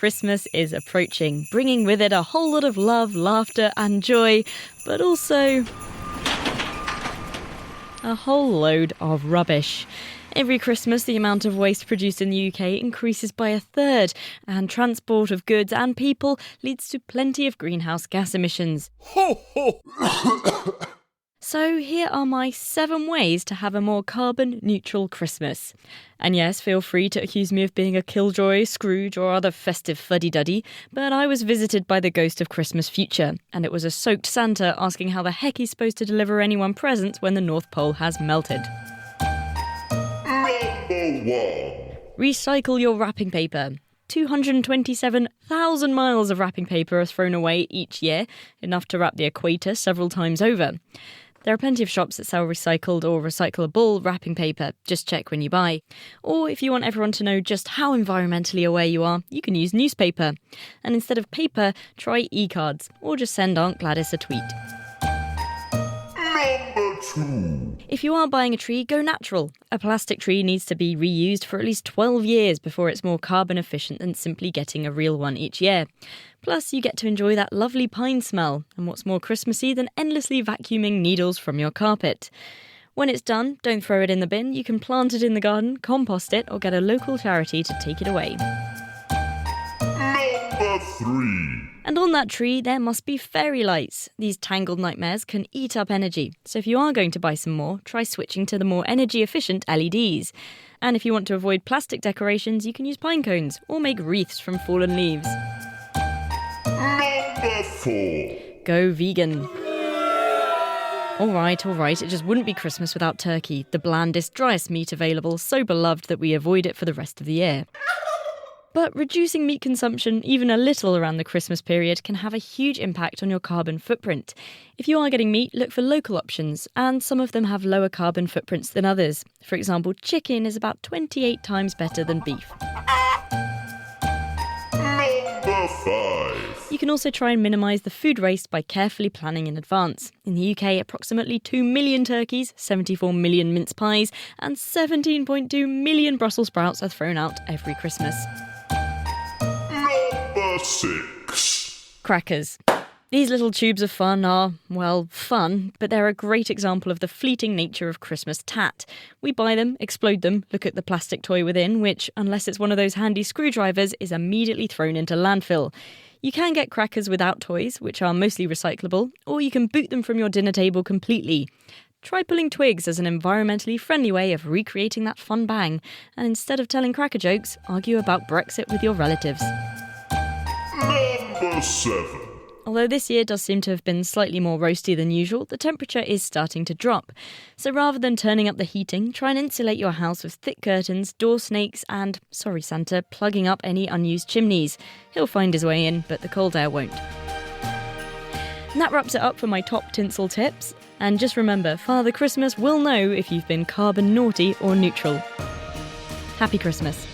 Christmas is approaching, bringing with it a whole lot of love, laughter and joy, but also a whole load of rubbish. Every Christmas, the amount of waste produced in the UK increases by a third, and transport of goods and people leads to plenty of greenhouse gas emissions. So here are my 7 ways to have a more carbon-neutral Christmas. And yes, feel free to accuse me of being a killjoy, Scrooge or other festive fuddy-duddy, but I was visited by the ghost of Christmas future, and it was a soaked Santa asking how the heck he's supposed to deliver anyone presents when the North Pole has melted. Number 1. Recycle your wrapping paper. 227,000 miles of wrapping paper are thrown away each year, enough to wrap the equator several times over. There are plenty of shops that sell recycled or recyclable wrapping paper. Just check when you buy. Or if you want everyone to know just how environmentally aware you are, you can use newspaper. And instead of paper, try e-cards, or just send Aunt Gladys a tweet. Number 2. If you are buying a tree, go natural. A plastic tree needs to be reused for at least 12 years before it's more carbon efficient than simply getting a real one each year. Plus, you get to enjoy that lovely pine smell, and what's more Christmassy than endlessly vacuuming needles from your carpet. When it's done, don't throw it in the bin. You can plant it in the garden, compost it, or get a local charity to take it away. Number 3. And on that tree, there must be fairy lights. These tangled nightmares can eat up energy. So if you are going to buy some more, try switching to the more energy-efficient LEDs. And if you want to avoid plastic decorations, you can use pine cones or make wreaths from fallen leaves. Number 4. Go vegan. All right, it just wouldn't be Christmas without turkey, the blandest, driest meat available, so beloved that we avoid it for the rest of the year. But reducing meat consumption, even a little around the Christmas period, can have a huge impact on your carbon footprint. If you are getting meat, look for local options, and some of them have lower carbon footprints than others. For example, chicken is about 28 times better than beef. Number 5. You can also try and minimise the food waste by carefully planning in advance. In the UK, approximately 2 million turkeys, 74 million mince pies, and 17.2 million Brussels sprouts are thrown out every Christmas. Number 6. Crackers. These little tubes of fun are, well, fun, but they're a great example of the fleeting nature of Christmas tat. We buy them, explode them, look at the plastic toy within, which, unless it's one of those handy screwdrivers, is immediately thrown into landfill. You can get crackers without toys, which are mostly recyclable, or you can boot them from your dinner table completely. Try pulling twigs as an environmentally friendly way of recreating that fun bang, and instead of telling cracker jokes, argue about Brexit with your relatives. Number 7. Although this year does seem to have been slightly more roasty than usual, the temperature is starting to drop. So rather than turning up the heating, try and insulate your house with thick curtains, door snakes and, sorry Santa, plugging up any unused chimneys. He'll find his way in, but the cold air won't. And that wraps it up for my top tinsel tips. And just remember, Father Christmas will know if you've been carbon naughty or neutral. Happy Christmas.